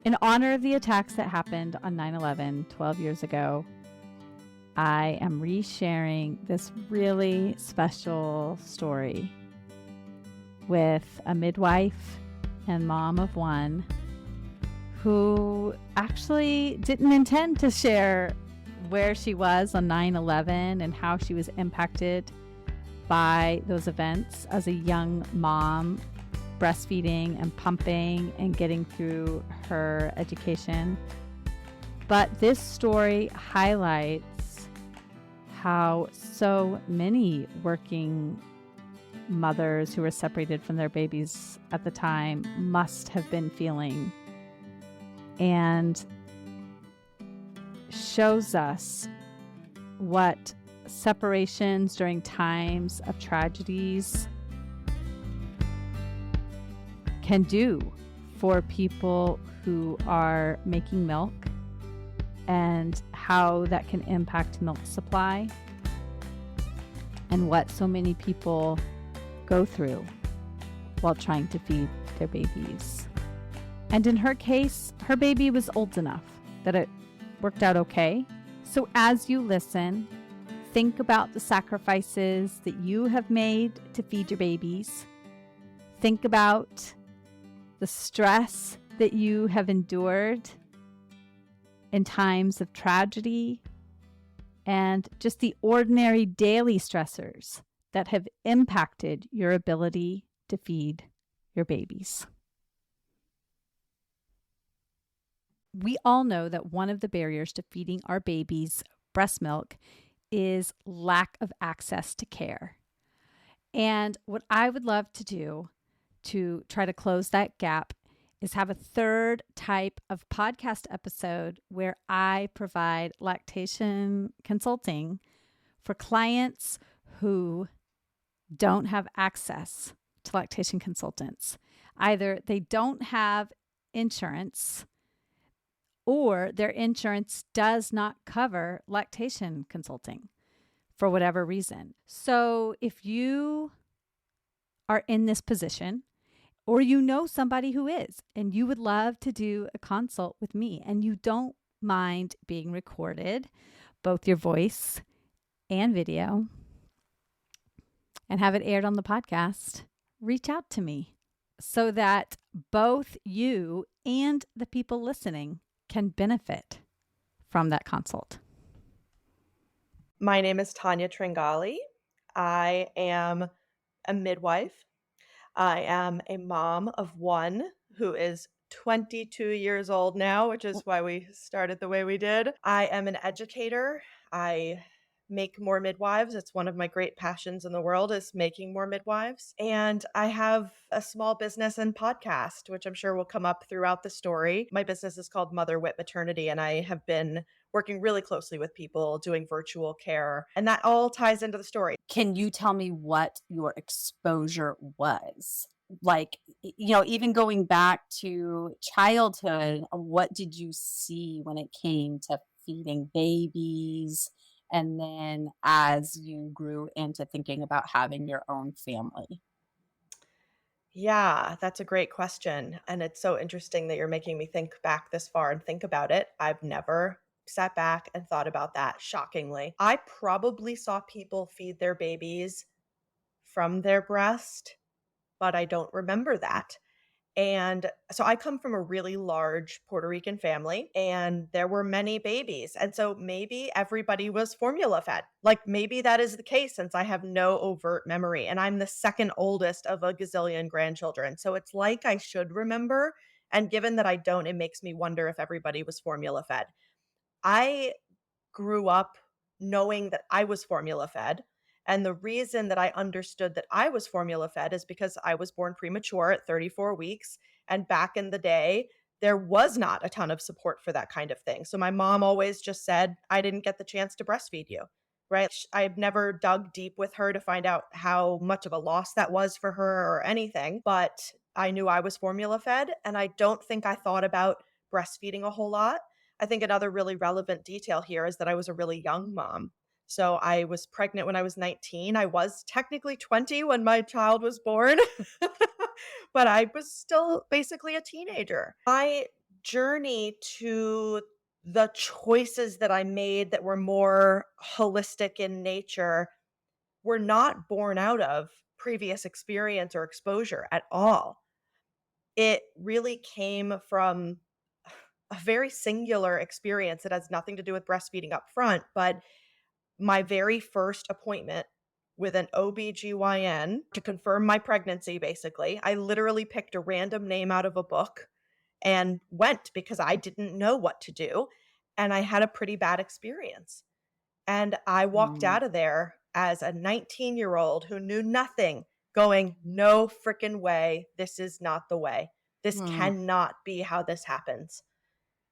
In honor of the attacks that happened on 9/11 12 years ago, I am resharing this really special story with a midwife and mom of one who actually didn't intend to share where she was on 9/11 and how she was impacted by those events as a young mom, breastfeeding and pumping and getting through her education. But this story highlights how so many working mothers who were separated from their babies at the time must have been feeling, and shows us what separations during times of tragedies can do for people who are making milk, and how that can impact milk supply and what so many people go through while trying to feed their babies. And in her case, her baby was old enough that it worked out okay. So as you listen, think about the sacrifices that you have made to feed your babies. Think about the stress that you have endured in times of tragedy, and just the ordinary daily stressors that have impacted your ability to feed your babies. We all know that one of the barriers to feeding our babies breast milk is lack of access to care. And what I would love to do to try to close that gap is have a third type of podcast episode where I provide lactation consulting for clients who don't have access to lactation consultants. Either they don't have insurance, or their insurance does not cover lactation consulting for whatever reason. So if you are in this position, or you know somebody who is, and you would love to do a consult with me, and you don't mind being recorded, both your voice and video, and have it aired on the podcast, reach out to me so that both you and the people listening can benefit from that consult. My name is Tanya Tringali. I am a midwife. I am a mom of one who is 22 years old now, which is why we started the way we did. I am an educator. I make more midwives. It's one of my great passions in the world, is making more midwives. And I have a small business and podcast, which I'm sure will come up throughout the story. My business is called Motherwit Maternity, and I have been working really closely with people doing virtual care. And that all ties into the story. Can you tell me what your exposure was? Like, even going back to childhood, what did you see when it came to feeding babies? And then as you grew into thinking about having your own family? Yeah, that's a great question. And it's so interesting that you're making me think back this far and think about it. I've never sat back and thought about that, shockingly. I probably saw people feed their babies from their breast, but I don't remember that. And so I come from a really large Puerto Rican family, and there were many babies. And so maybe everybody was formula fed. Like, maybe that is the case, since I have no overt memory. And I'm the second oldest of a gazillion grandchildren. So it's like I should remember. And given that I don't, it makes me wonder if everybody was formula fed. I grew up knowing that I was formula fed. And the reason that I understood that I was formula fed is because I was born premature at 34 weeks. And back in the day, there was not a ton of support for that kind of thing. So my mom always just said, I didn't get the chance to breastfeed you, right? I've never dug deep with her to find out how much of a loss that was for her or anything, but I knew I was formula fed, and I don't think I thought about breastfeeding a whole lot. I think another really relevant detail here is that I was a really young mom. So I was pregnant when I was 19. I was technically 20 when my child was born, but I was still basically a teenager. My journey to the choices that I made that were more holistic in nature were not born out of previous experience or exposure at all. It really came from a very singular experience that has nothing to do with breastfeeding up front, but my very first appointment with an OBGYN to confirm my pregnancy, basically. I literally picked a random name out of a book and went because I didn't know what to do. And I had a pretty bad experience. And I walked Mm, out of there as a 19-year-old who knew nothing, going, no freaking way. This is not the way. This mm, cannot be how this happens.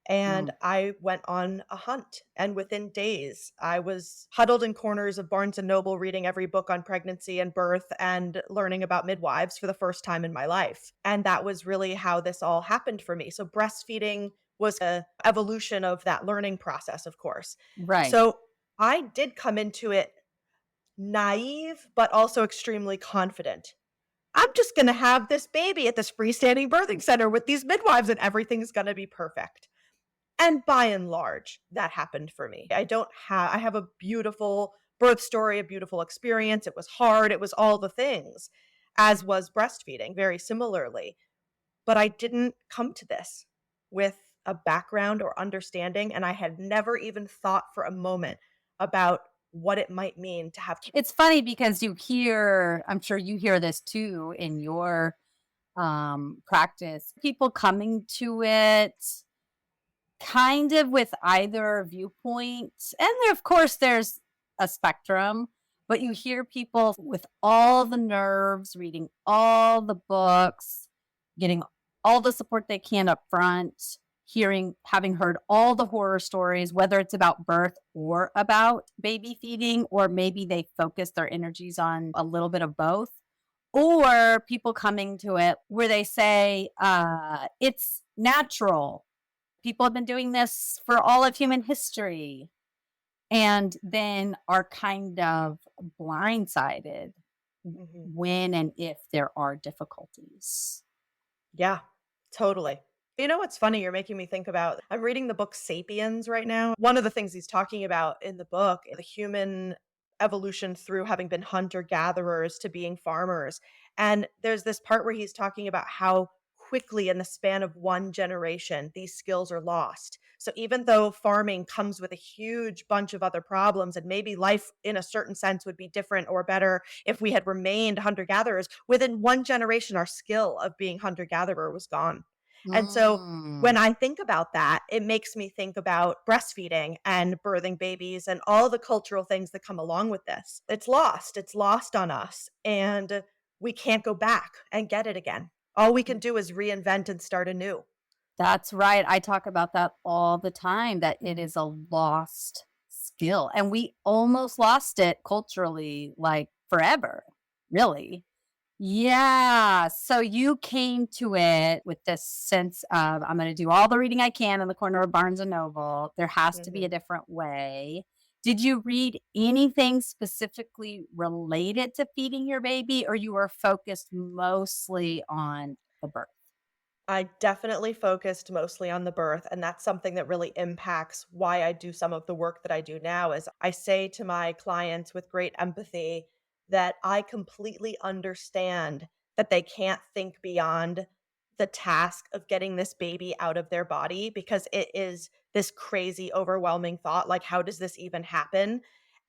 And mm. I went on a hunt. And within days, I was huddled in corners of Barnes and Noble reading every book on pregnancy and birth and learning about midwives for the first time in my life. And that was really how this all happened for me. So breastfeeding was a evolution of that learning process, of course. Right. So I did come into it naive, but also extremely confident. I'm just going to have this baby at this freestanding birthing center with these midwives and everything's going to be perfect. And by and large, that happened for me. I have a beautiful birth story, a beautiful experience. It was hard. It was all the things, as was breastfeeding, very similarly. But I didn't come to this with a background or understanding. And I had never even thought for a moment about what it might mean to have. It's funny because I'm sure you hear this too in your practice, people coming to it kind of with either viewpoint. And there, of course, there's a spectrum, but you hear people with all the nerves, reading all the books, getting all the support they can up front, having heard all the horror stories, whether it's about birth or about baby feeding, or maybe they focus their energies on a little bit of both. Or people coming to it where they say, it's natural. People have been doing this for all of human history, and then are kind of blindsided Mhm. when and if there are difficulties. Yeah, totally. You know what's funny? You're making me think about I'm reading the book Sapiens right now. One of the things he's talking about in the book, the human evolution through having been hunter gatherers to being farmers. And there's this part where he's talking about how quickly in the span of one generation these skills are lost. So even though farming comes with a huge bunch of other problems and maybe life in a certain sense would be different or better if we had remained hunter gatherers, within one generation, our skill of being hunter gatherer was gone. And so Mm, when I think about that, it makes me think about breastfeeding and birthing babies and all the cultural things that come along with this. It's lost. It's lost on us. And we can't go back and get it again. All we can do is reinvent and start anew. that's right. I talk about that all the time, that it is a lost skill. And we almost lost it culturally, like forever, really. Yeah. So you came to it with this sense of, I'm going to do all the reading I can in the corner of Barnes and Noble. There has to be a Mhm. different way. Did you read anything specifically related to feeding your baby, or you were focused mostly on the birth? I definitely focused mostly on the birth, and that's something that really impacts why I do some of the work that I do now is I say to my clients with great empathy that I completely understand that they can't think beyond the task of getting this baby out of their body because it is this crazy overwhelming thought like how does this even happen?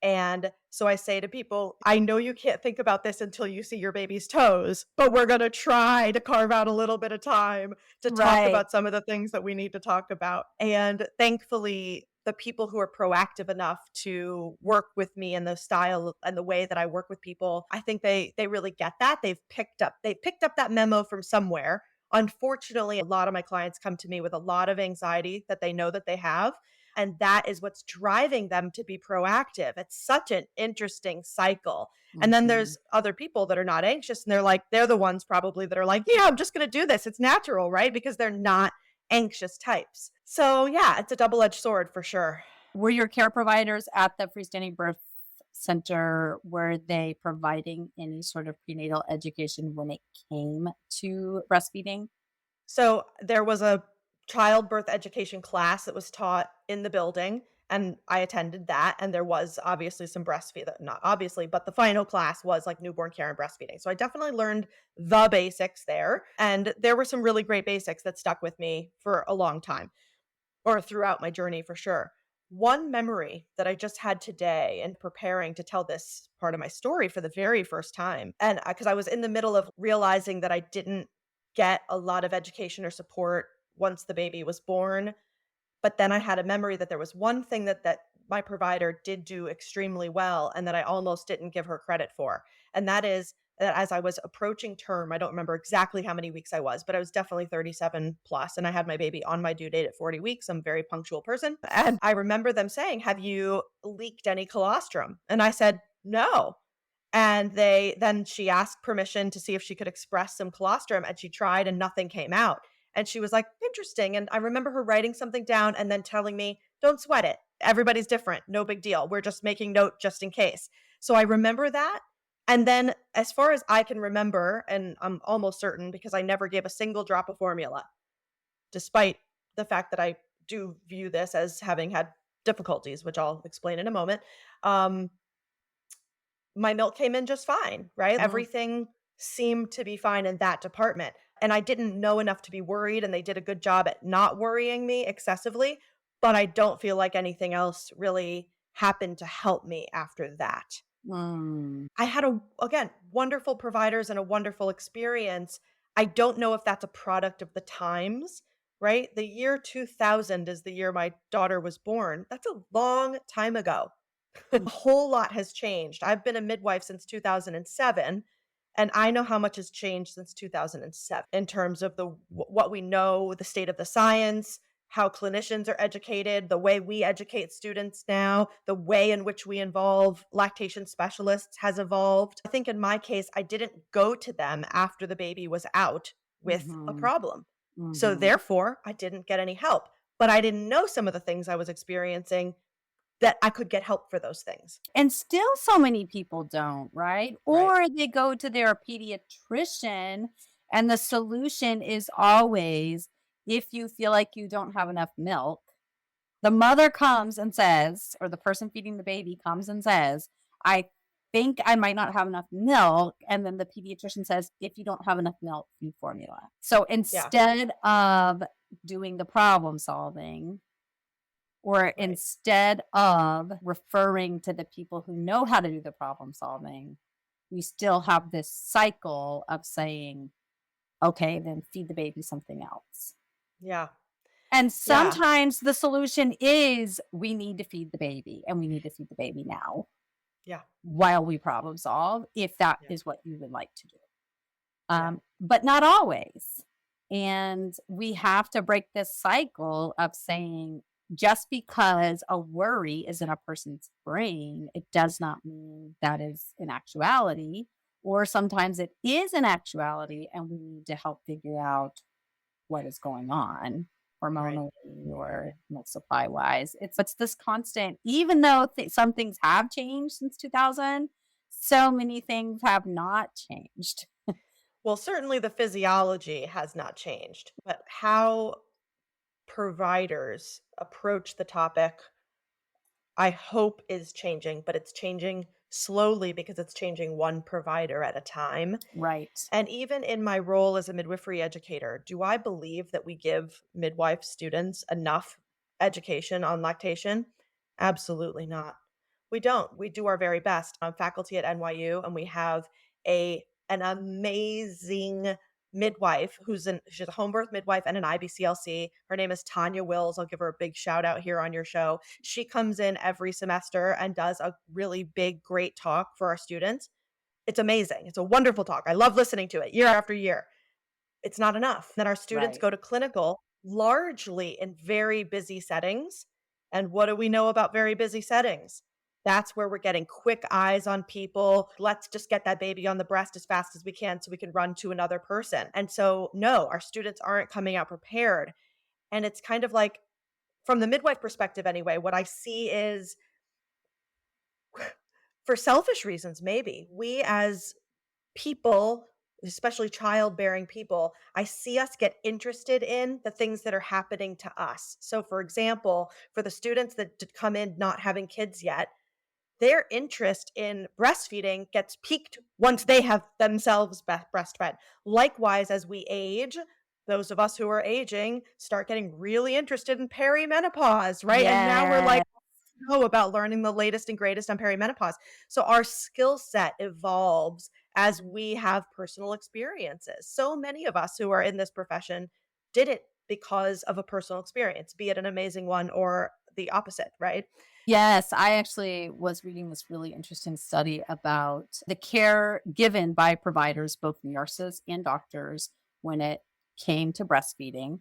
And so I say to people, I know you can't think about this until you see your baby's toes, but we're going to try to carve out a little bit of time to talk Right. about some of the things that we need to talk about. And thankfully, the people who are proactive enough to work with me in the style and the way that I work with people, I think they really get that. They picked up that memo from somewhere. Unfortunately, a lot of my clients come to me with a lot of anxiety that they know that they have. And that is what's driving them to be proactive. It's such an interesting cycle. And then Mhm. there's other people that are not anxious and they're the ones probably that are like, yeah, I'm just going to do this. It's natural, right? Because they're not anxious types. So, yeah, it's a double-edged sword for sure. Were your care providers at the freestanding birth center, were they providing any sort of prenatal education when it came to breastfeeding? So, there was a childbirth education class that was taught in the building, and I attended that, and there was obviously some breastfeeding, not obviously, but the final class was like newborn care and breastfeeding. So I definitely learned the basics there, and there were some really great basics that stuck with me for a long time, or throughout my journey for sure. One memory that I just had today in preparing to tell this part of my story for the very first time, and because I was in the middle of realizing that I didn't get a lot of education or support once the baby was born, but then I had a memory that there was one thing that my provider did do extremely well and that I almost didn't give her credit for. And that is that as I was approaching term, I don't remember exactly how many weeks I was, but I was definitely 37 plus, and I had my baby on my due date at 40 weeks. I'm a very punctual person. And I remember them saying, "Have you leaked any colostrum?" And I said, "No." And she asked permission to see if she could express some colostrum, and she tried and nothing came out. And she was like, "Interesting." And I remember her writing something down and then telling me, "Don't sweat it. Everybody's different. No big deal. We're just making note just in case." So I remember that. And then as far as I can remember, and I'm almost certain because I never gave a single drop of formula, despite the fact that I do view this as having had difficulties, which I'll explain in a moment. My milk came in just fine, right? Everything seemed to be fine in that department. And I didn't know enough to be worried, and they did a good job at not worrying me excessively, but I don't feel like anything else really happened to help me after that. I had again, wonderful providers and a wonderful experience. I don't know if that's a product of the times, right? The year 2000 is the year my daughter was born. That's a long time ago. A whole lot has changed. I've been a midwife since 2007, and I know how much has changed since 2007 in terms of what we know, the state of the science, how clinicians are educated, the way we educate students now, the way in which we involve lactation specialists has evolved. I think in my case, I didn't go to them after the baby was out with a problem. So therefore, I didn't get any help. But I didn't know some of the things I was experiencing that I could get help for those things. And still so many people don't, right? Or they go to their pediatrician and the solution is always, if you feel like you don't have enough milk, the mother comes and says, or the person feeding the baby comes and says, "I think I might not have enough milk." And then the pediatrician says, "If you don't have enough milk, feed formula." So instead of doing the problem solving, or instead of referring to the people who know how to do the problem solving, we still have this cycle of saying, "Okay, then feed the baby something else." Yeah. And sometimes the solution is we need to feed the baby, and we need to feed the baby now. Yeah. While we problem solve, if that is what you would like to do. But not always. And we have to break this cycle of saying, just because a worry is in a person's brain, it does not mean that is in actuality. Or sometimes it is in actuality, and we need to help figure out what is going on hormonally or milk supply wise. It's this constant, even though some things have changed since 2000, so many things have not changed. Well, certainly the physiology has not changed, but how providers approach the topic, I hope, is changing, but it's changing slowly because it's changing one provider at a time. Right. And even in my role as a midwifery educator, do I believe that we give midwife students enough education on lactation? Absolutely not. We don't. We do our very best. I'm faculty at NYU, and we have an amazing midwife she's a home birth midwife and an IBCLC. Her name is Tanya Wills. I'll give her a big shout out here on your show. She comes in every semester and does a really big, great talk for our students. It's amazing. It's a wonderful talk. I love listening to it year after year. It's not enough. Then our students go to clinical largely in very busy settings. And what do we know about very busy settings? That's where we're getting quick eyes on people. Let's just get that baby on the breast as fast as we can so we can run to another person. And so, no, our students aren't coming out prepared. And it's kind of like, from the midwife perspective anyway, what I see is, for selfish reasons, maybe, we as people especially childbearing people, I see us get interested in the things that are happening to us. So, for example, for the students that come in not having kids yet, their interest in breastfeeding gets piqued once they have themselves breastfed. Likewise, as we age, those of us who are aging start getting really interested in perimenopause, right? And now we're like, Yeah. know about learning the latest and greatest on perimenopause. So our skill set evolves as we have personal experiences. So many of us who are in this profession did it because of a personal experience, be it an amazing one or the opposite, right? Yes, I actually was reading this really interesting study about the care given by providers, both nurses and doctors, when it came to breastfeeding.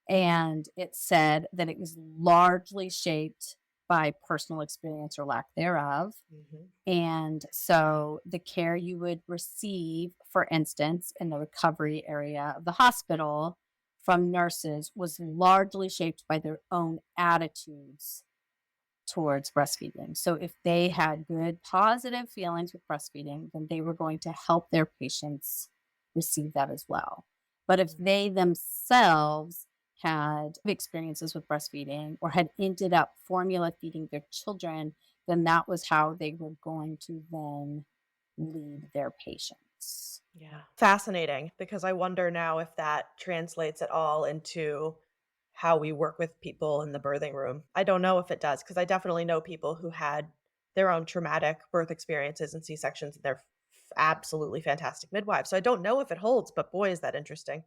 And it said that it was largely shaped by personal experience or lack thereof. Mhm. And so the care you would receive, for instance, in the recovery area of the hospital from nurses was largely shaped by their own attitudes towards breastfeeding. So if they had good positive feelings with breastfeeding, then they were going to help their patients receive that as well. But if Mm. they themselves had experiences with breastfeeding or had ended up formula feeding their children, then that was how they were going to then lead their patients. Yeah. Fascinating, because I wonder now if that translates at all into how we work with people in the birthing room. I don't know if it does, because I definitely know people who had their own traumatic birth experiences and C-sections, and they're absolutely fantastic midwives. So I don't know if it holds, but boy, is that interesting.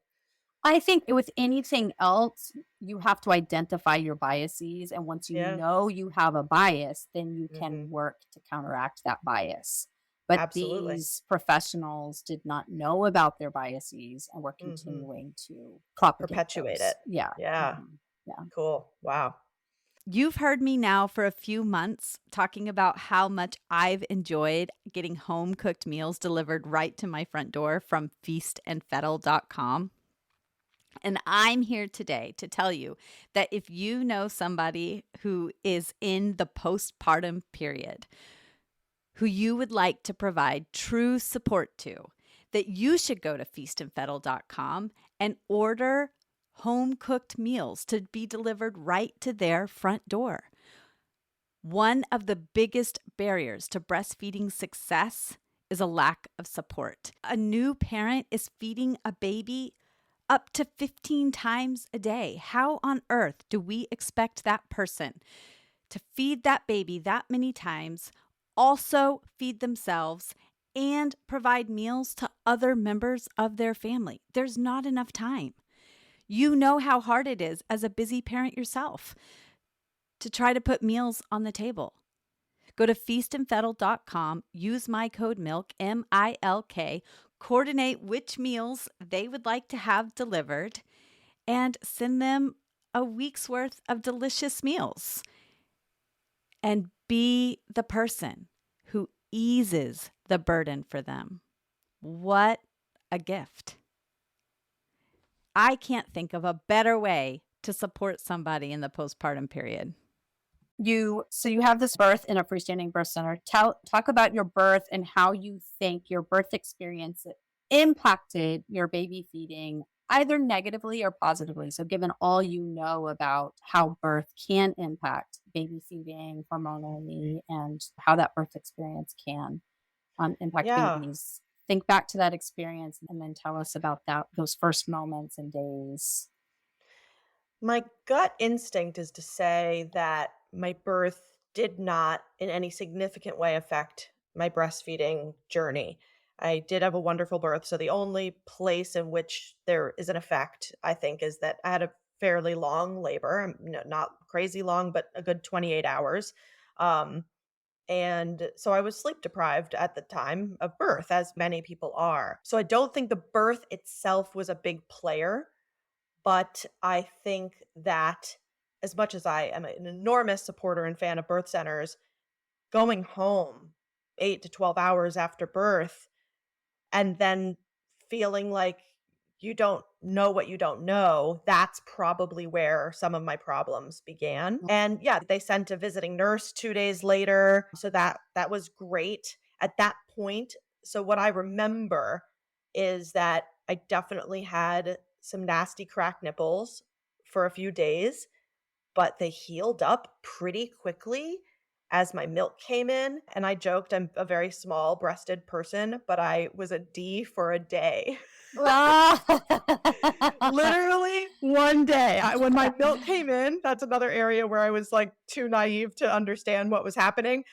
I think with anything else, you have to identify your biases. And once you Yeah. know you have a bias, then you Hmm. can work to counteract that bias. But Absolutely. these professionals did not know about their biases and were Hmm. continuing to propagate Perpetuate those. it. Yeah. Yeah. Yeah. Cool. Wow. You've heard me now for a few months talking about how much I've enjoyed getting home cooked meals delivered right to my front door from feastandfettle.com. And I'm here today to tell you that if you know somebody who is in the postpartum period, who you would like to provide true support to, that you should go to feastandfettle.com and order home cooked meals to be delivered right to their front door. One of the biggest barriers to breastfeeding success is a lack of support. A new parent is feeding a baby up to 15 times a day. How on earth do we expect that person to feed that baby that many times, also feed themselves, and provide meals to other members of their family? There's not enough time. You know how hard it is as a busy parent yourself to try to put meals on the table. Go to feastandfettle.com, use my code MILK, MILK, coordinate which meals they would like to have delivered, and send them a week's worth of delicious meals. And be the person who eases the burden for them. What a gift. I can't think of a better way to support somebody in the postpartum period. So you have this birth in a freestanding birth center. Talk about your birth and how you think your birth experience impacted your baby feeding, either negatively or positively. So given all you know about how birth can impact baby feeding hormonally and how that birth experience can impact Yeah. babies, think back to that experience and then tell us about those first moments and days. My gut instinct is to say that my birth did not in any significant way affect my breastfeeding journey. I did have a wonderful birth. So the only place in which there is an effect, I think, is that I had a fairly long labor, not crazy long, but a good 28 hours. Um, and so I was sleep deprived at the time of birth, as many people are. So I don't think the birth itself was a big player, but I think that as much as I am an enormous supporter and fan of birth centers, going home 8 to 12 hours after birth and then feeling like you don't know what you don't know, that's probably where some of my problems began. And yeah, they sent a visiting nurse 2 days later, so that was great at that point. So what I remember is that I definitely had some nasty cracked nipples for a few days, but they healed up pretty quickly as my milk came in. And I joked I'm a very small breasted person, but I was a D for a day. Literally one day. When my milk came in, that's another area where I was like too naive to understand what was happening.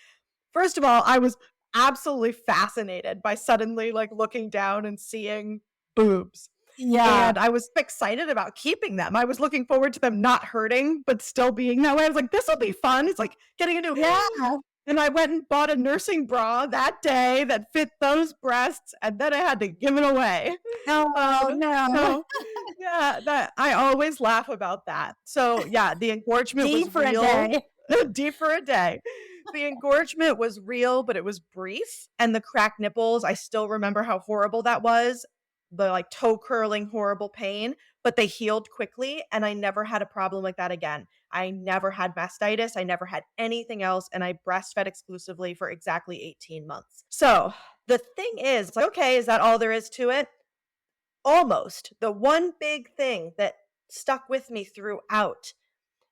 First of all, I was absolutely fascinated by suddenly like looking down and seeing boobs. Yeah. And I was excited about keeping them. I was looking forward to them not hurting, but still being that way. I was like, this will be fun. It's like getting into Yeah. And I went and bought a nursing bra that day that fit those breasts, and then I had to give it away. Oh, no. So, yeah, that I always laugh about that. So yeah, the engorgement D was for real. a day. D for a day. The engorgement was real, but it was brief. And the cracked nipples, I still remember how horrible that was. The like toe curling, horrible pain, but they healed quickly. And I never had a problem like that again. I never had mastitis. I never had anything else. And I breastfed exclusively for exactly 18 months. So the thing is, it's like, okay, is that all there is to it? Almost. The one big thing that stuck with me throughout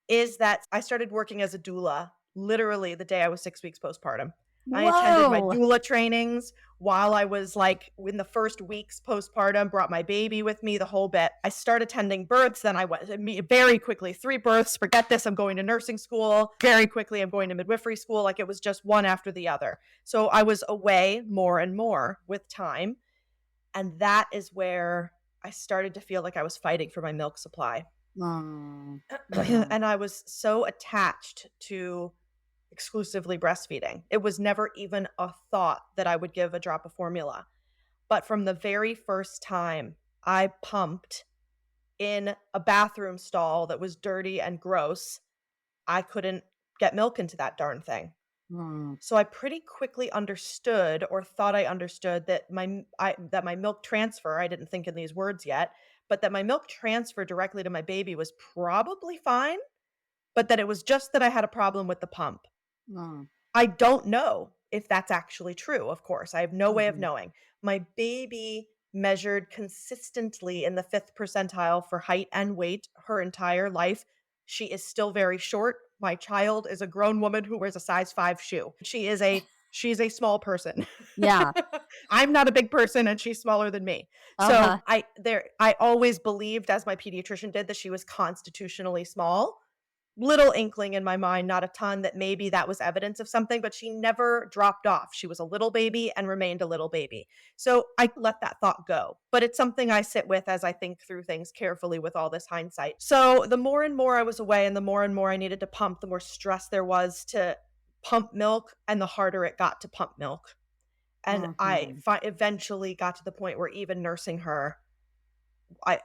is that I started working as a doula literally the day I was 6 weeks postpartum. I attended my Whoa. doula trainings while I was like in the first weeks postpartum, brought my baby with me, the whole bit. I started attending births. Then I went very quickly, 3 births. Forget this. I'm going to nursing school. Very quickly, I'm going to midwifery school. Like it was just one after the other. So I was away more and more with time. And that is where I started to feel like I was fighting for my milk supply. Mm. And I was so attached to exclusively breastfeeding. It was never even a thought that I would give a drop of formula. But from the very first time I pumped in a bathroom stall that was dirty and gross, I couldn't get milk into that darn thing. So I pretty quickly understood, or thought I understood, that my milk transfer, I didn't think in these words yet, but that my milk transfer directly to my baby was probably fine, but that it was just that I had a problem with the pump. I don't know if that's actually true, of course. I have no way of knowing. My baby measured consistently in the 5th percentile for height and weight her entire life. She is still very short. My child is a grown woman who wears a size 5 shoe. She's a small person. Yeah. I'm not a big person and she's smaller than me. So I always believed, as my pediatrician did, that she was constitutionally small. Little inkling in my mind, not a ton, that maybe that was evidence of something, but she never dropped off. She was a little baby and remained a little baby. So I let that thought go, but it's something I sit with as I think through things carefully with all this hindsight. So the more and more I was away and the more I needed to pump, the more stress there was to pump milk and the harder it got to pump milk. And I eventually got to the point where even nursing her,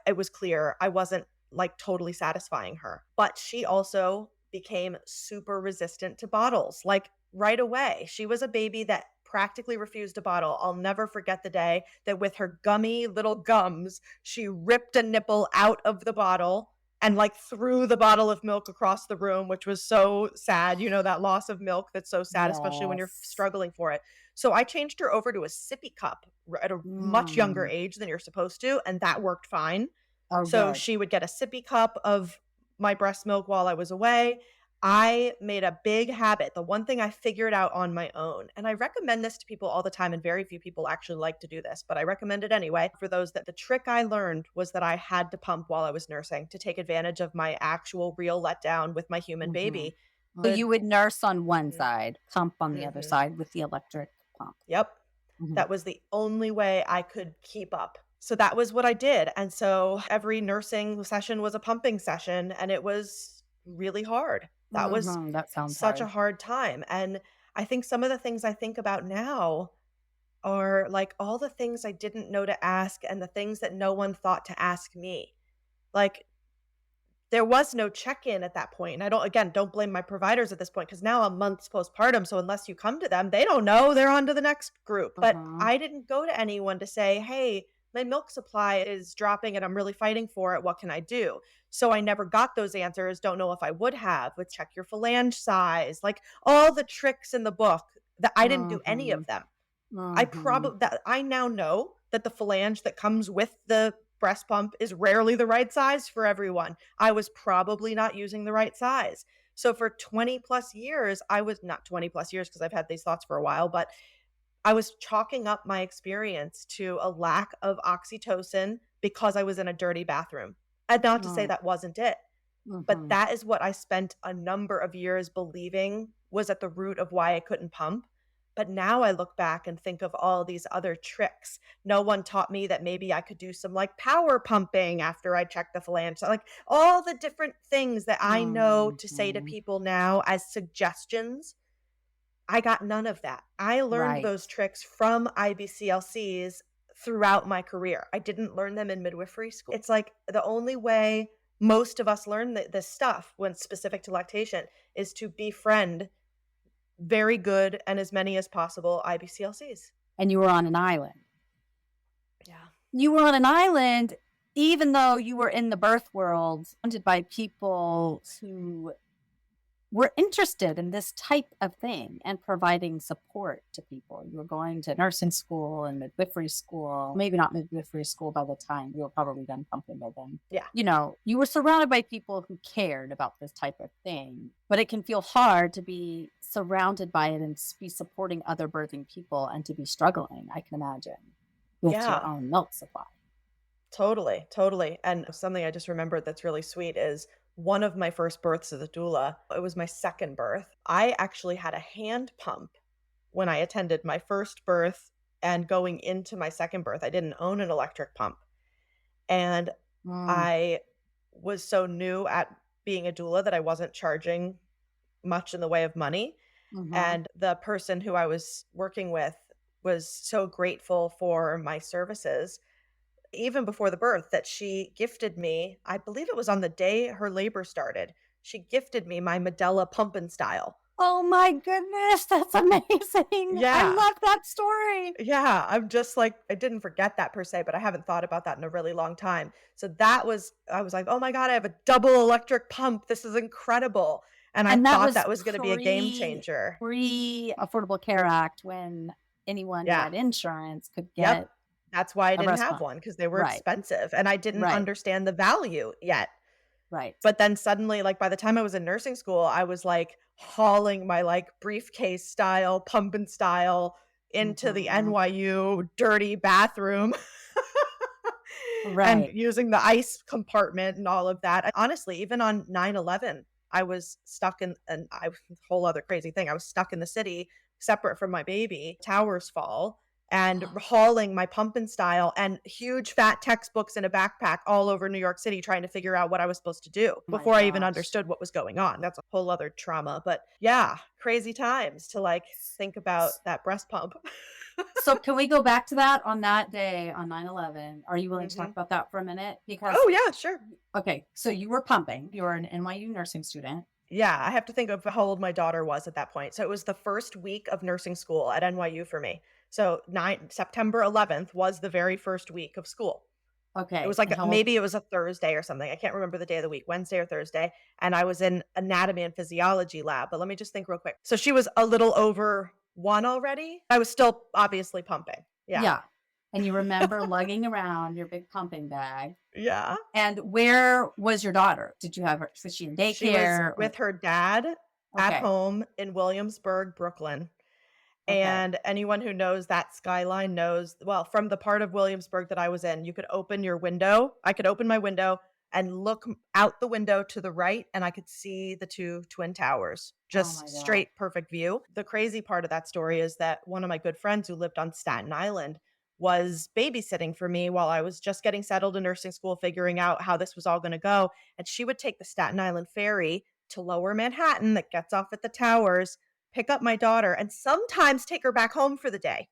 it was clear I wasn't like totally satisfying her. But she also became super resistant to bottles, like right away. She was a baby that practically refused a bottle. I'll never forget the day that with her gummy little gums, she ripped a nipple out of the bottle and like threw the bottle of milk across the room, which was so sad. You know, that loss of milk that's so sad, especially when you're struggling for it. So I changed her over to a sippy cup at a much younger age than you're supposed to, and that worked fine. So she would get a sippy cup of my breast milk while I was away. I made a big habit. The one thing I figured out on my own, and I recommend this to people all the time, and very few people actually like to do this, but I recommend it anyway. For those that the trick I learned was that I had to pump while I was nursing to take advantage of my actual real letdown with my human baby. So you would nurse on one side, pump on the other side with the electric pump. Yep. That was the only way I could keep up. So that was what I did. And so every nursing session was a pumping session, and it was really hard. That was that sounds such a hard time. And I think some of the things I think about now are like all the things I didn't know to ask and the things that no one thought to ask me. Like there was no check-in at that point. And don't blame my providers at this point, because now I'm months postpartum. So unless you come to them, they don't know. They're on to the next group. But I didn't go to anyone to say, hey, my milk supply is dropping and I'm really fighting for it. What can I do? So I never got those answers. Don't know if I would have. With check your phalange size, like all the tricks in the book that I didn't do any of them. I now know that the flange that comes with the breast pump is rarely the right size for everyone. I was probably not using the right size. So for 20 plus years, I was not 20 plus years because I've had these thoughts for a while, but I was chalking up my experience to a lack of oxytocin because I was in a dirty bathroom. And not to say that wasn't it, but that is what I spent a number of years believing was at the root of why I couldn't pump. But now I look back and think of all these other tricks. No one taught me that maybe I could do some like power pumping after I checked the phalange. So, like all the different things that I know to say to people now as suggestions, I got none of that. I learned those tricks from IBCLCs throughout my career. I didn't learn them in midwifery school. It's like the only way most of us learn this stuff when specific to lactation is to befriend very good and as many as possible IBCLCs. And you were on an island. Yeah. You were on an island, even though you were in the birth world, surrounded by people who were interested in this type of thing and providing support to people. You were going to nursing school and midwifery school, maybe not midwifery school by the time you were probably done pumping by then. Yeah. You know, you were surrounded by people who cared about this type of thing, but it can feel hard to be surrounded by it and be supporting other birthing people and to be struggling, I can imagine, with your own milk supply. Totally. And something I just remembered that's really sweet is one of my first births as a doula, it was my second birth. I actually had a hand pump when I attended my first birth and going into my second birth. I didn't own an electric pump. And I was so new at being a doula that I wasn't charging much in the way of money. And the person who I was working with was so grateful for my services even before the birth that she gifted me, I believe it was on the day her labor started, she gifted me my Medela Pumpin' Style. Oh my goodness, that's amazing. Yeah. I love that story. Yeah, I'm just like, I didn't forget that per se, but I haven't thought about that in a really long time. So I was like, oh my God, I have a double electric pump. This is incredible. And I thought that was going to be a game changer. Pre-Affordable Care Act, when anyone who had insurance could get That's why I didn't have one, because they were expensive and I didn't understand the value yet. Right. But then suddenly, like by the time I was in nursing school, I was like hauling my like briefcase style, pumping style into the NYU dirty bathroom. And using the ice compartment and all of that. Honestly, even on 9/11, I was stuck in a whole other crazy thing. I was stuck in the city, separate from my baby. Towers fall. And hauling my pumpin' style and huge fat textbooks in a backpack all over New York City trying to figure out what I was supposed to do before I even understood what was going on. That's a whole other trauma. But yeah, crazy times to like think about that breast pump. So can we go back to that on that day on 9/11? Are you willing to talk about that for a minute? Because oh yeah, sure. Okay, so you were pumping. You were an NYU nursing student. Yeah, I have to think of how old my daughter was at that point. So it was the first week of nursing school at NYU for me. So September 11th was the very first week of school. Okay. It was like maybe it was a Thursday or something. I can't remember the day of the week, Wednesday or Thursday. And I was in anatomy and physiology lab. But let me just think real quick. So she was a little over 1 already. I was still obviously pumping. Yeah. And you remember lugging around your big pumping bag. Yeah. And where was your daughter? Did you have her? Was she in daycare? She was with her dad at home in Williamsburg, Brooklyn. And anyone who knows that skyline knows, well, from the part of Williamsburg that I was in, you could open your window. I could open my window and look out the window to the right, and I could see the two twin towers. Just straight perfect view. The crazy part of that story is that one of my good friends who lived on Staten Island was babysitting for me while I was just getting settled in nursing school, figuring out how this was all going to go. And she would take the Staten Island ferry to Lower Manhattan that gets off at the towers, pick up my daughter, and sometimes take her back home for the day.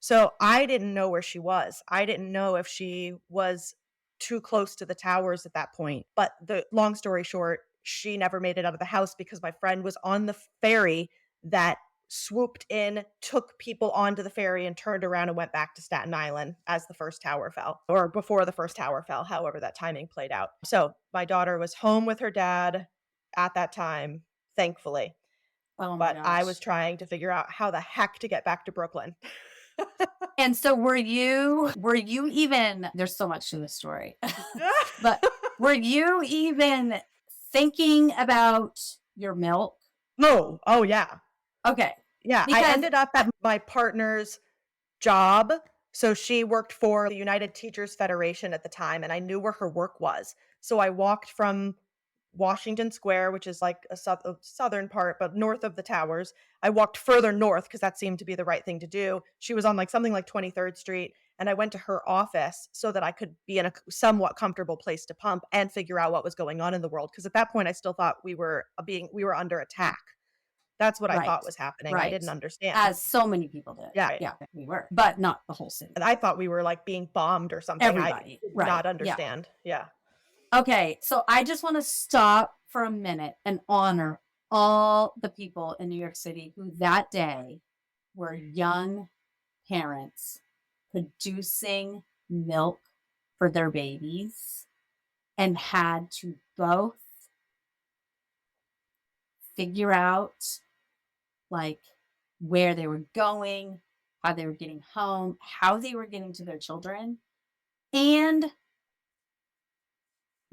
So I didn't know where she was. I didn't know if she was too close to the towers at that point. But the long story short, she never made it out of the house because my friend was on the ferry that swooped in, took people onto the ferry, and turned around and went back to Staten Island as the first tower fell, or before the first tower fell, however that timing played out. So my daughter was home with her dad at that time, thankfully. But I was trying to figure out how the heck to get back to Brooklyn. And so were you even, there's so much to the story, but were you even thinking about your milk? No. Oh, yeah. Okay. Yeah. I Because ended up at my partner's job. So she worked for the United Teachers Federation at the time, and I knew where her work was. So I walked from Washington Square, which is like a southern part, but north of the towers. I walked further north because that seemed to be the right thing to do. She was on like something like 23rd Street, and I went to her office so that I could be in a somewhat comfortable place to pump and figure out what was going on in the world. Because at that point, I still thought we were under attack. That's what I right, thought was happening. I right. didn't understand. As so many people did. Yeah. Yeah, we were, but not the whole city. And I thought we were like being bombed or something. Everybody. I did Right. not Yeah. understand. Yeah. Okay. So I just want to stop for a minute and honor all the people in New York City who that day were young parents producing milk for their babies and had to both figure out like where they were going, how they were getting home, how they were getting to their children, and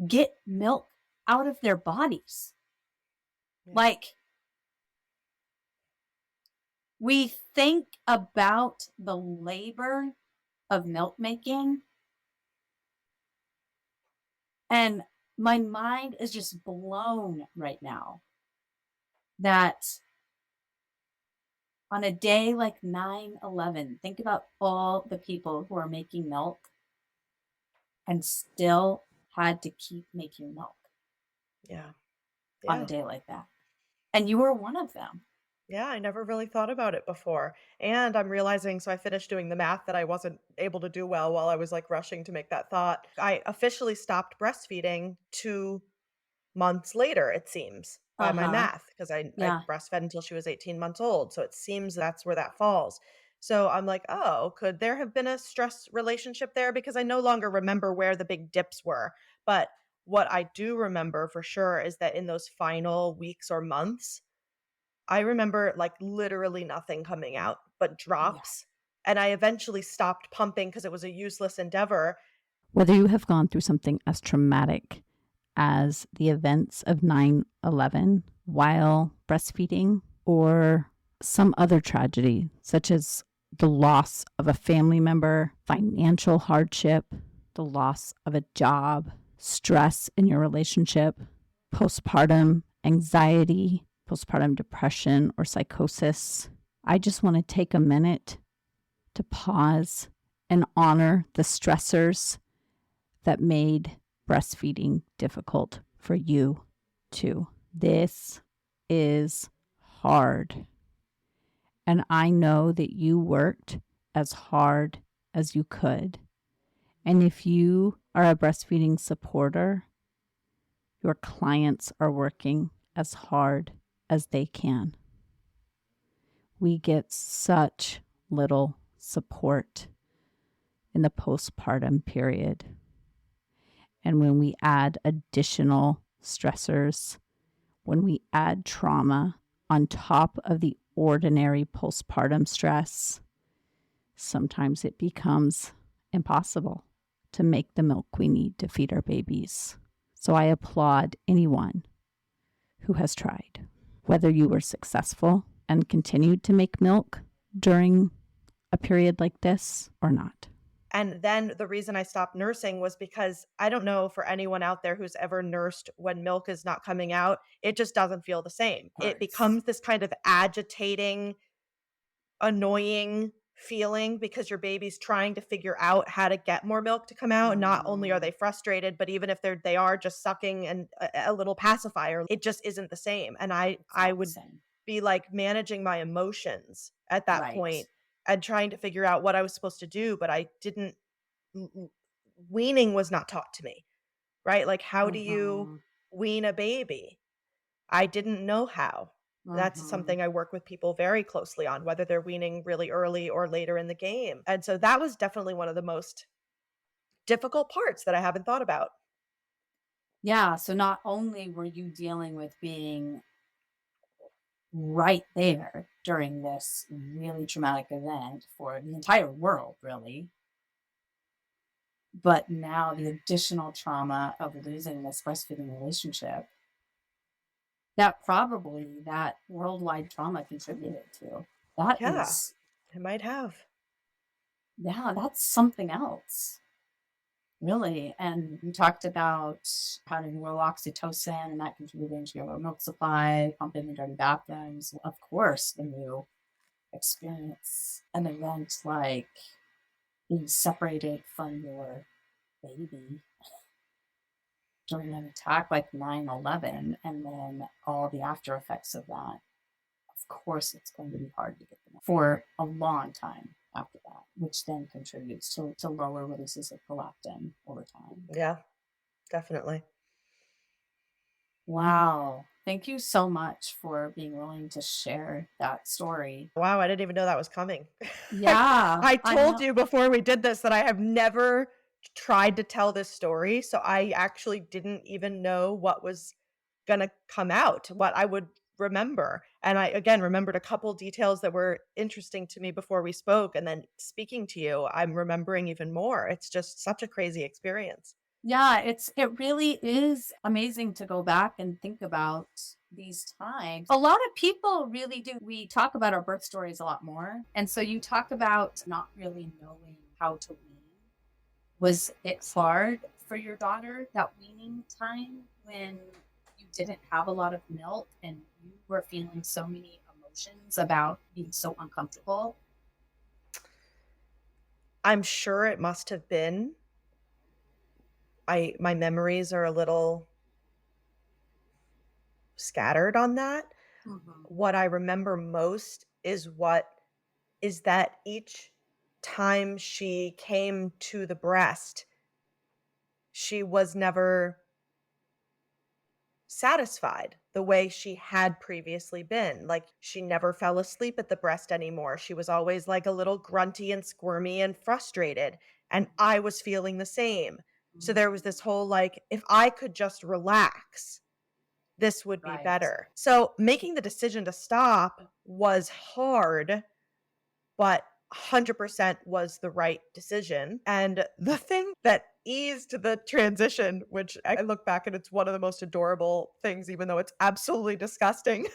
get milk out of their bodies. Yeah. Like, we think about the labor of milk making, and my mind is just blown right now that on a day like 9/11, think about all the people who are making milk and still had to keep making milk Yeah. on a day like that. And you were one of them. Yeah, I never really thought about it before. And I'm realizing, so I finished doing the math that I wasn't able to do well while I was like rushing to make that thought. I officially stopped breastfeeding 2 months later, it seems, by my math, because I Yeah. breastfed until she was 18 months old. So it seems that's where that falls. So I'm like, oh, could there have been a stress relationship there? Because I no longer remember where the big dips were. But what I do remember for sure is that in those final weeks or months, I remember like literally nothing coming out but drops. And I eventually stopped pumping because it was a useless endeavor. Whether you have gone through something as traumatic as the events of 9/11 while breastfeeding, or some other tragedy, such as the loss of a family member, financial hardship, the loss of a job, stress in your relationship, postpartum anxiety, postpartum depression or psychosis, I just want to take a minute to pause and honor the stressors that made breastfeeding difficult for you too. This is hard. And I know that you worked as hard as you could. And if you are a breastfeeding supporter, your clients are working as hard as they can. We get such little support in the postpartum period. And when we add additional stressors, when we add trauma on top of the ordinary postpartum stress, sometimes it becomes impossible to make the milk we need to feed our babies. So I applaud anyone who has tried, whether you were successful and continued to make milk during a period like this or not. And then the reason I stopped nursing was because I don't know for anyone out there who's ever nursed when milk is not coming out, it just doesn't feel the same. It becomes this kind of agitating, annoying feeling because your baby's trying to figure out how to get more milk to come out. And not only are they frustrated, but even if they are just sucking and a little pacifier, it just isn't the same. And I would be like managing my emotions at that point and trying to figure out what I was supposed to do, but I didn't. Weaning was not taught to me, right? Like, how do you wean a baby? I didn't know how. That's something I work with people very closely on, whether they're weaning really early or later in the game. And so that was definitely one of the most difficult parts that I haven't thought about. Yeah. So not only were you dealing with being right there during this really traumatic event for the entire world, really. But now the additional trauma of losing this breastfeeding relationship, that worldwide trauma contributed to. That Yeah, is, it might have. yeah, that's something else, really. And we talked about having low oxytocin and that contributing to your low milk supply, pumping the dirty bathrooms. Of course, when you experience an event like being separated from your baby during an attack like 9/11, and then all the after effects of that, of course it's going to be hard to get them for a long time after that, which then contributes to lower releases of prolactin over time. Yeah, definitely. Wow. Thank you so much for being willing to share that story. Wow, I didn't even know that was coming. Yeah, I I told know. you before we did this that I have never tried to tell this story, so I actually didn't even know what was gonna come out, what I would remember. And I again remembered a couple details that were interesting to me before we spoke, and then speaking to you, I'm remembering even more. It's just such a crazy experience. Yeah, it really is amazing to go back and think about these times. A lot of people really do. We talk about our birth stories a lot more. And so you talk about not really knowing how to wean. Was it hard for your daughter, that weaning time, when you didn't have a lot of milk and you were feeling so many emotions about being so uncomfortable? I'm sure it must have been. My memories are a little scattered on that. Mhm. What I remember most is that each time she came to the breast, she was never satisfied the way she had previously been. Like, she never fell asleep at the breast anymore. She was always like a little grunty and squirmy and frustrated. And I was feeling the same. So there was this whole like, if I could just relax, this would be Right. better. So making the decision to stop was hard, but 100% was the right decision. And the thing that eased the transition, which I look back and it's one of the most adorable things, even though it's absolutely disgusting.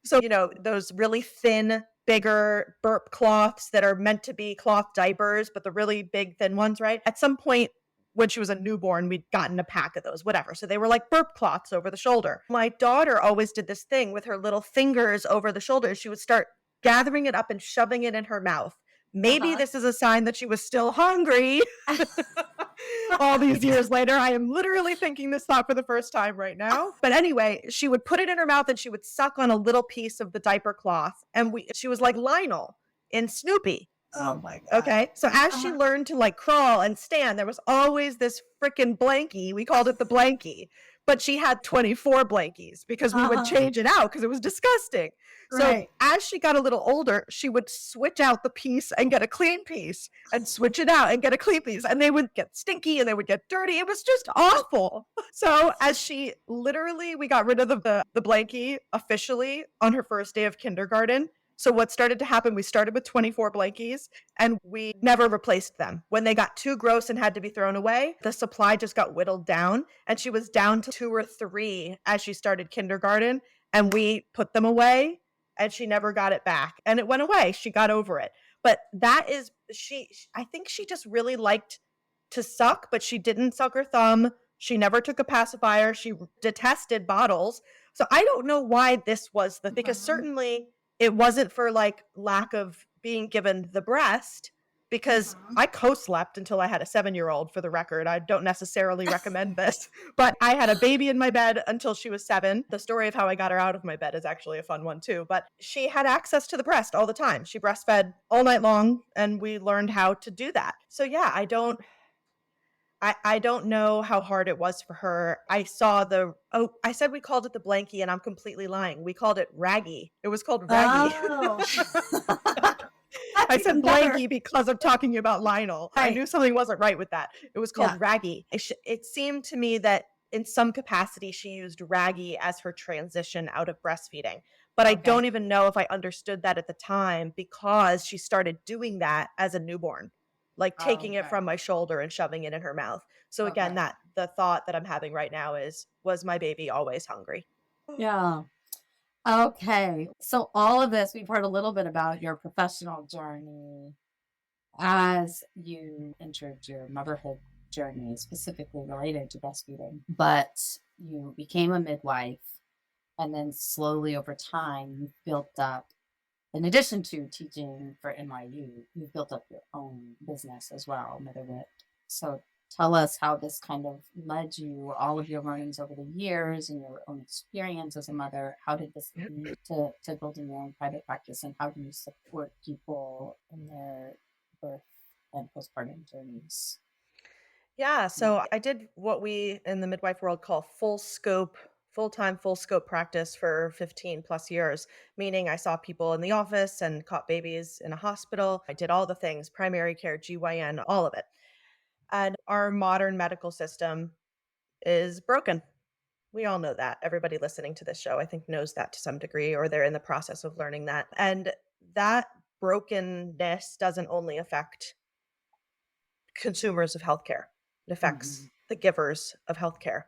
So, those really thin, bigger burp cloths that are meant to be cloth diapers, but the really big, thin ones, right? At some point, when she was a newborn, we'd gotten a pack of those, whatever. So they were like burp cloths over the shoulder. My daughter always did this thing with her little fingers over the shoulder. She would start gathering it up and shoving it in her mouth. Maybe Uh-huh. this is a sign that she was still hungry. All these years later, I am literally thinking this thought for the first time right now. But anyway, she would put it in her mouth and she would suck on a little piece of the diaper cloth. And she was like Lionel in Snoopy. Oh my God. Okay. So as she learned to like crawl and stand, there was always this freaking blankie. We called it the blankie, but she had 24 blankies because we would change it out because it was disgusting. So Right. as she got a little older, she would switch out the piece and get a clean piece and switch it out and get a clean piece. And they would get stinky and they would get dirty. It was just awful. So as we got rid of the blankie officially on her first day of kindergarten. So what started to happen, we started with 24 blankies and we never replaced them. When they got too gross and had to be thrown away, the supply just got whittled down and she was down to 2 or 3 as she started kindergarten, and we put them away and she never got it back. And it went away. She got over it. But I think she just really liked to suck, but she didn't suck her thumb. She never took a pacifier. She detested bottles. So I don't know why this was because certainly it wasn't for like lack of being given the breast, because I co-slept until I had a 7-year-old, for the record. I don't necessarily recommend this, but I had a baby in my bed until she was 7. The story of how I got her out of my bed is actually a fun one too, but she had access to the breast all the time. She breastfed all night long and we learned how to do that. So yeah, I don't know how hard it was for her. I said we called it the blankie and I'm completely lying. We called it raggy. It was called raggy. Oh. I said even better. blankie because of talking about Lionel. I Right. knew something wasn't right with that. It was called raggy. It seemed to me that in some capacity, she used Raggy as her transition out of breastfeeding. But I Okay. don't even know if I understood that at the time, because she started doing that as a newborn, like taking it Okay. from my shoulder and shoving it in her mouth. So again, Okay. that the thought that I'm having right now is, was my baby always hungry? Yeah. Okay. So all of this, we've heard a little bit about your professional journey as you entered your motherhood journey, specifically related to breastfeeding. But you became a midwife, and then slowly over time, you've built up, in addition to teaching for NYU, you've built up your own business as well, Motherwit. So tell us how this kind of led you, all of your learnings over the years and your own experience as a mother. How did this lead to building your own private practice, and how do you support people in their birth and postpartum journeys? Yeah, so I did what we in the midwife world call full scope, full time, full scope practice for 15 plus years, meaning I saw people in the office and caught babies in a hospital. I did all the things, primary care, GYN, all of it. And our modern medical system is broken. We all know that. Everybody listening to this show, I think, knows that to some degree, or they're in the process of learning that. And that brokenness doesn't only affect consumers of healthcare, it Mm-hmm. affects the givers of healthcare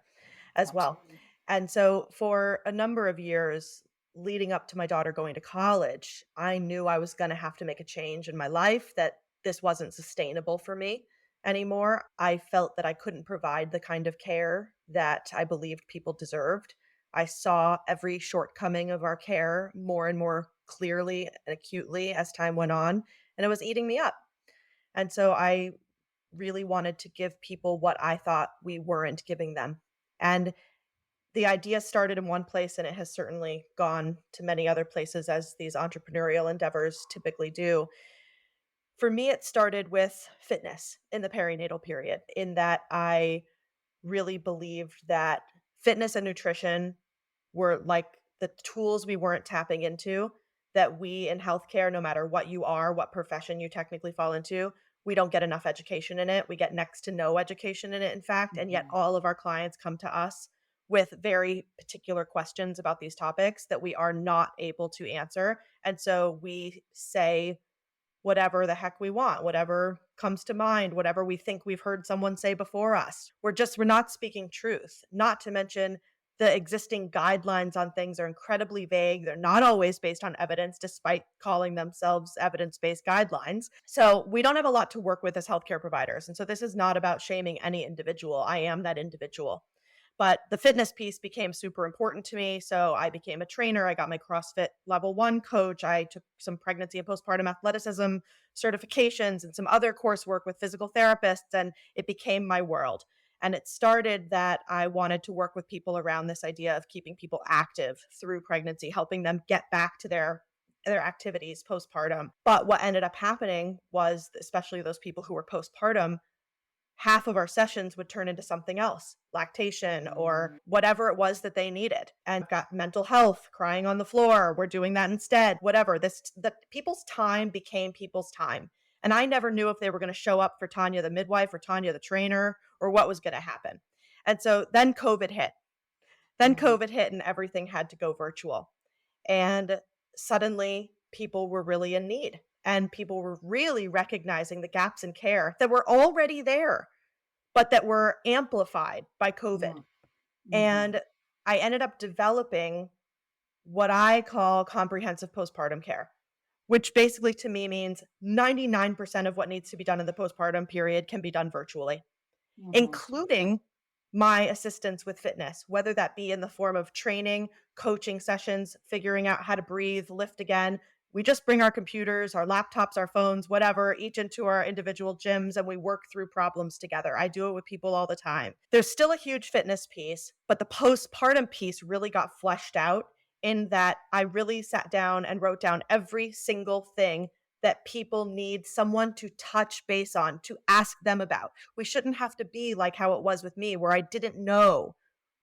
as well. Absolutely. And so for a number of years leading up to my daughter going to college, I knew I was going to have to make a change in my life, that this wasn't sustainable for me anymore. I felt that I couldn't provide the kind of care that I believed people deserved. I saw every shortcoming of our care more and more clearly and acutely as time went on, and it was eating me up. And so I really wanted to give people what I thought we weren't giving them. And the idea started in one place, and it has certainly gone to many other places, as these entrepreneurial endeavors typically do. For me, it started with fitness in the perinatal period, in that I really believed that fitness and nutrition were like the tools we weren't tapping into, that we in healthcare, no matter what you are, what profession you technically fall into, we don't get enough education in it. We get next to no education in it, in fact. And yet Mm-hmm. all of our clients come to us with very particular questions about these topics that we are not able to answer. And so we say whatever the heck we want, whatever comes to mind, whatever we think we've heard someone say before us. We're not speaking truth. Not to mention, the existing guidelines on things are incredibly vague. They're not always based on evidence, despite calling themselves evidence-based guidelines. So we don't have a lot to work with as healthcare providers. And so this is not about shaming any individual. I am that individual. But the fitness piece became super important to me. So I became a trainer. I got my CrossFit level 1 coach. I took some pregnancy and postpartum athleticism certifications and some other coursework with physical therapists. And it became my world. And it started that I wanted to work with people around this idea of keeping people active through pregnancy, helping them get back to their activities postpartum. But what ended up happening was, especially those people who were postpartum, half of our sessions would turn into something else, lactation or whatever it was that they needed. And got mental health, crying on the floor, we're doing that instead, whatever. The people's time became people's time. And I never knew if they were going to show up for Tanya the midwife or Tanya the trainer, or what was going to happen. And so then COVID hit. Mm-hmm. And everything had to go virtual. And suddenly people were really in need, and people were really recognizing the gaps in care that were already there, but that were amplified by COVID. Mm-hmm. And I ended up developing what I call comprehensive postpartum care, which basically to me means 99% of what needs to be done in the postpartum period can be done virtually, Mm-hmm. including my assistance with fitness, whether that be in the form of training, coaching sessions, figuring out how to breathe, lift again. We just bring our computers, our laptops, our phones, whatever, each into our individual gyms, and we work through problems together. I do it with people all the time. There's still a huge fitness piece, but the postpartum piece really got fleshed out, in that I really sat down and wrote down every single thing that people need someone to touch base on, to ask them about. We shouldn't have to be like how it was with me, where I didn't know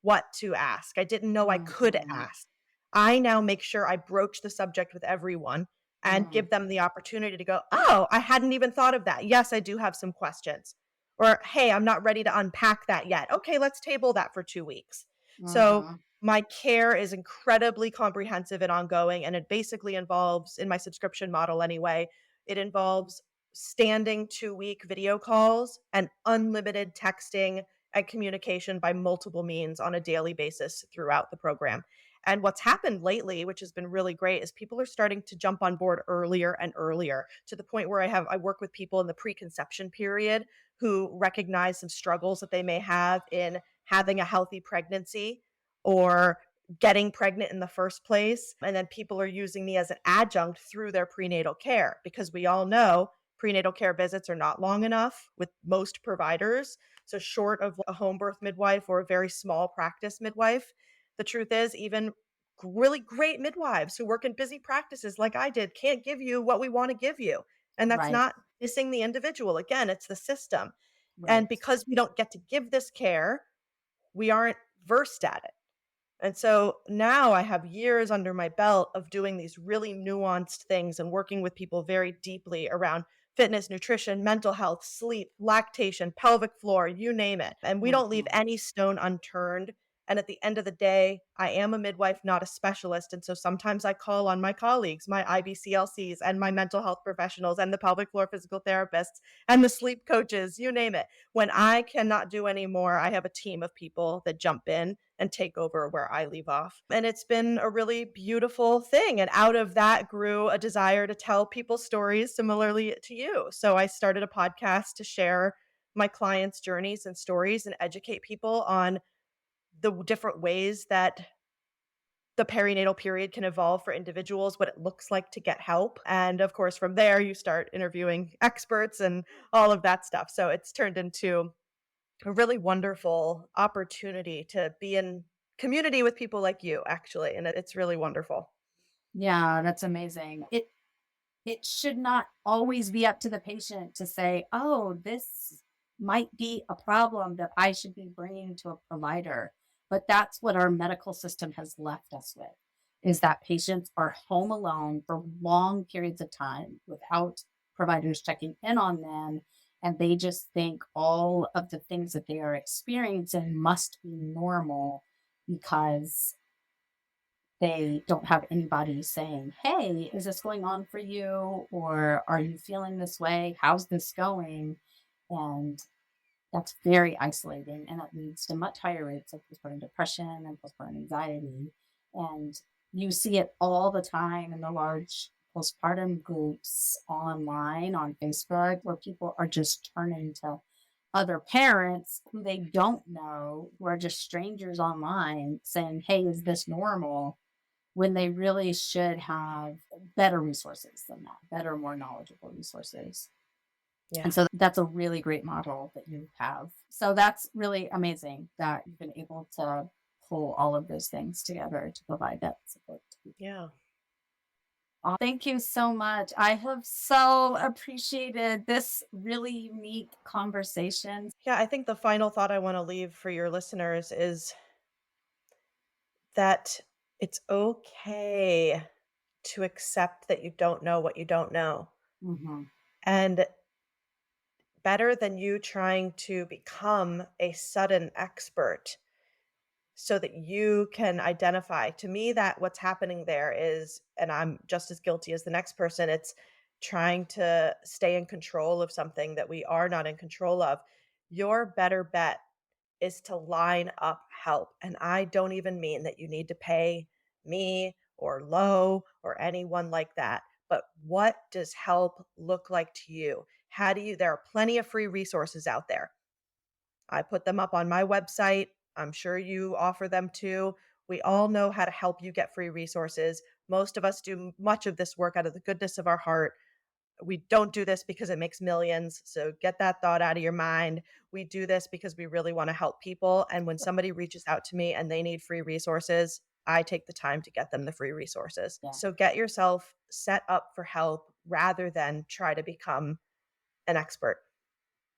what to ask. I didn't know I could Mm-hmm. ask. I now make sure I broach the subject with everyone and Mm-hmm. give them the opportunity to go, oh, I hadn't even thought of that. Yes, I do have some questions. Or, hey, I'm not ready to unpack that yet. Okay, let's table that for 2 weeks. So my care is incredibly comprehensive and ongoing, and it basically involves, in my subscription model anyway, it involves standing 2-week video calls and unlimited texting and communication by multiple means on a daily basis throughout the program. And what's happened lately, which has been really great, is people are starting to jump on board earlier and earlier, to the point where I work with people in the preconception period who recognize some struggles that they may have in having a healthy pregnancy or getting pregnant in the first place. And then people are using me as an adjunct through their prenatal care, because we all know prenatal care visits are not long enough with most providers. So short of a home birth midwife or a very small practice midwife, the truth is, even really great midwives who work in busy practices like I did can't give you what we want to give you. And that's Right. not dissing the individual. Again, it's the system. And Right. because we don't get to give this care, we aren't versed at it. And so now I have years under my belt of doing these really nuanced things and working with people very deeply around fitness, nutrition, mental health, sleep, lactation, pelvic floor, you name it. And we don't leave Mhm. any stone unturned. And at the end of the day, I am a midwife, not a specialist. And so sometimes I call on my colleagues, my IBCLCs, and my mental health professionals, and the pelvic floor physical therapists, and the sleep coaches, you name it. When I cannot do any more, I have a team of people that jump in and take over where I leave off. And it's been a really beautiful thing. And out of that grew a desire to tell people stories similarly to you. So I started a podcast to share my clients' journeys and stories and educate people on the different ways that the perinatal period can evolve for individuals, what it looks like to get help. And of course, from there, you start interviewing experts and all of that stuff. So it's turned into a really wonderful opportunity to be in community with people like you, actually. And it's really wonderful. Yeah, that's amazing. It should not always be up to the patient to say, "Oh, this might be a problem that I should be bringing to a provider." But that's what our medical system has left us with, is that patients are home alone for long periods of time without providers checking in on them. And they just think all of the things that they are experiencing must be normal because they don't have anybody saying, "Hey, is this going on for you? Or are you feeling this way? How's this going?" And that's very isolating. And it leads to much higher rates of postpartum depression and postpartum anxiety. And you see it all the time in the large postpartum groups online on Facebook, where people are just turning to other parents who they don't know, who are just strangers online, saying, "Hey, is this normal?" when they really should have better resources than that, better, more knowledgeable resources. Yeah. And so that's a really great model that you have. So that's really amazing that you've been able to pull all of those things together to provide that support to people. Yeah. Thank you so much. I have so appreciated this really unique conversation. Yeah. I think the final thought I want to leave for your listeners is that it's okay to accept that you don't know what you don't know. Mhm. And better than you trying to become a sudden expert so that you can identify. To me, that what's happening there is, and I'm just as guilty as the next person, it's trying to stay in control of something that we are not in control of. Your better bet is to line up help. And I don't even mean that you need to pay me or Low or anyone like that. But what does help look like to you? How do you, there are plenty of free resources out there. I put them up on my website. I'm sure you offer them too. We all know how to help you get free resources. Most of us do much of this work out of the goodness of our heart. We don't do this because it makes millions. So get that thought out of your mind. We do this because we really want to help people. And when somebody reaches out to me and they need free resources, I take the time to get them the free resources. Yeah. So get yourself set up for help rather than try to become an expert.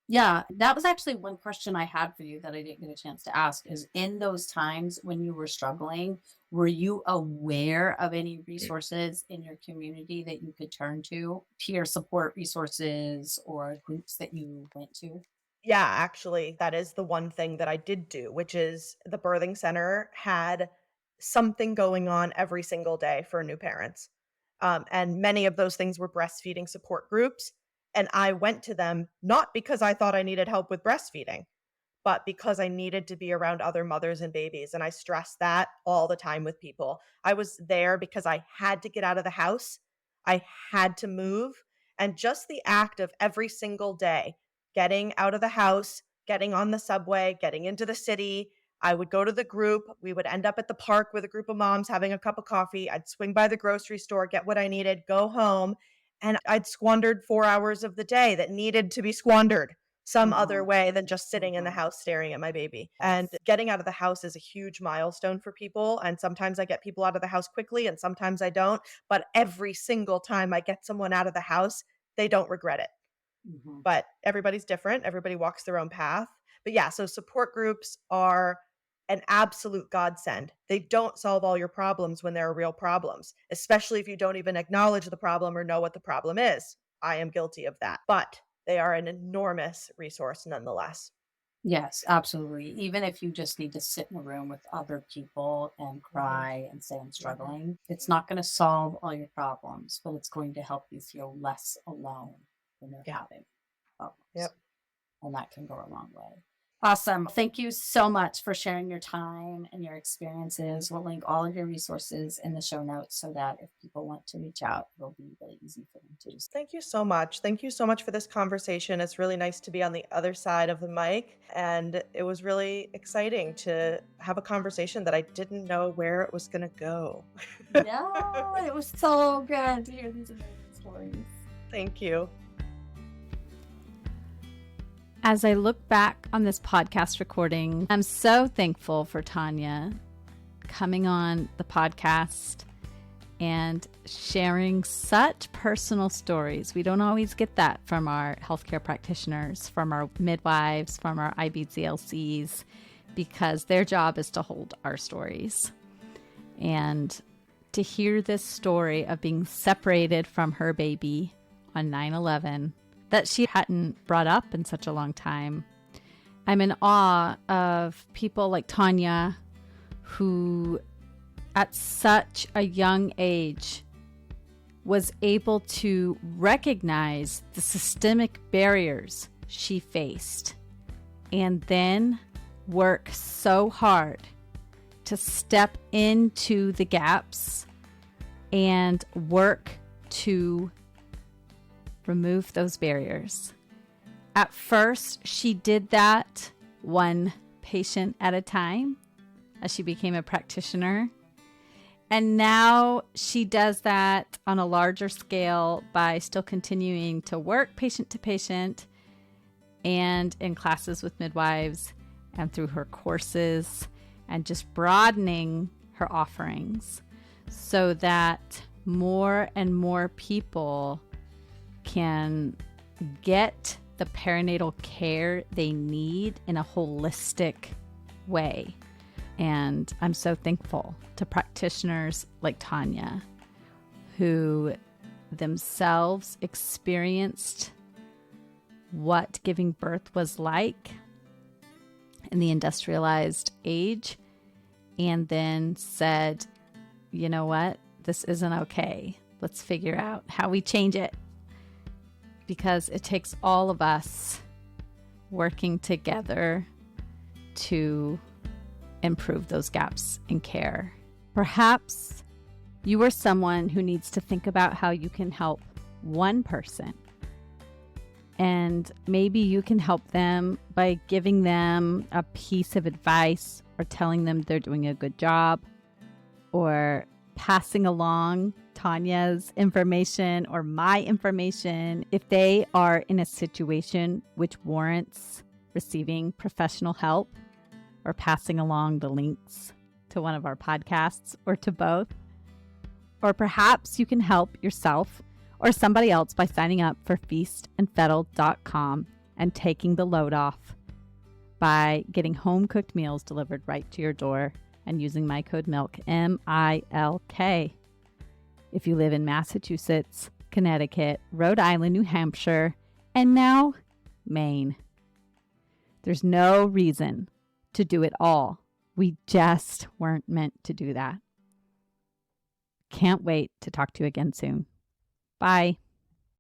Yeah, that was actually one question I had for you that I didn't get a chance to ask is, in those times when you were struggling, were you aware of any resources in your community that you could turn to, peer support resources or groups that you went to? Yeah, actually, that is the one thing that I did do, which is the birthing center had something going on every single day for new parents. And many of those things were breastfeeding support groups. And I went to them not because I thought I needed help with breastfeeding, but because I needed to be around other mothers and babies. And I stress that all the time with people. I was there because I had to get out of the house, I had to move. And just the act of every single day getting out of the house, getting on the subway, getting into the city. I would go to the group. We would end up at the park with a group of moms having a cup of coffee. I'd swing by the grocery store, get what I needed, go home. And I'd squandered 4 hours of the day that needed to be squandered some other Mhm. way than just sitting in the Mhm. house staring at my baby. And Yes. getting out of the house is a huge milestone for people. And sometimes I get people out of the house quickly and sometimes I don't. But every single time I get someone out of the house, they don't regret it. Mhm. But everybody's different. Everybody walks their own path. But yeah, so support groups are an absolute godsend. They don't solve all your problems when there are real problems, especially if you don't even acknowledge the problem or know what the problem is. I am guilty of that. But they are an enormous resource nonetheless. Yes, absolutely. Even if you just need to sit in a room with other people and Mhm, cry and say, I'm mhm. struggling, it's not going to solve all your problems, but it's going to help you feel less alone when you're Yeah. having problems. Yep. And that can go a long way. Awesome. Thank you so much for sharing your time and your experiences. We'll link all of your resources in the show notes so that if people want to reach out, it'll be really easy for them to just. Thank you so much. Thank you so much for this conversation. It's really nice to be on the other side of the mic. And it was really exciting to have a conversation that I didn't know where it was going to go. No, it was so good to hear these amazing stories. Thank you. As I look back on this podcast recording, I'm so thankful for Tanya coming on the podcast and sharing such personal stories. We don't always get that from our healthcare practitioners, from our midwives, from our IBCLCs, because their job is to hold our stories. And to hear this story of being separated from her baby on 9/11 that she hadn't brought up in such a long time. I'm in awe of people like Tanya, who at such a young age was able to recognize the systemic barriers she faced and then work so hard to step into the gaps and work to remove those barriers. At first, she did that one patient at a time as she became a practitioner. And now she does that on a larger scale by still continuing to work patient to patient and in classes with midwives and through her courses and just broadening her offerings so that more and more people can get the perinatal care they need in a holistic way. And I'm so thankful to practitioners like Tanya, who themselves experienced what giving birth was like in the industrialized age, and then said, you know what, this isn't okay. Let's figure out how we change it. Because it takes all of us working together to improve those gaps in care. Perhaps you are someone who needs to think about how you can help one person. And maybe you can help them by giving them a piece of advice or telling them they're doing a good job or passing along Tanya's information or my information if they are in a situation which warrants receiving professional help, or passing along the links to one of our podcasts or to both. Or perhaps you can help yourself or somebody else by signing up for feastandfettle.com and taking the load off by getting home cooked meals delivered right to your door and using my code MILK, MILK. If you live in Massachusetts, Connecticut, Rhode Island, New Hampshire, and now Maine. There's no reason to do it all. We just weren't meant to do that. Can't wait to talk to you again soon. Bye.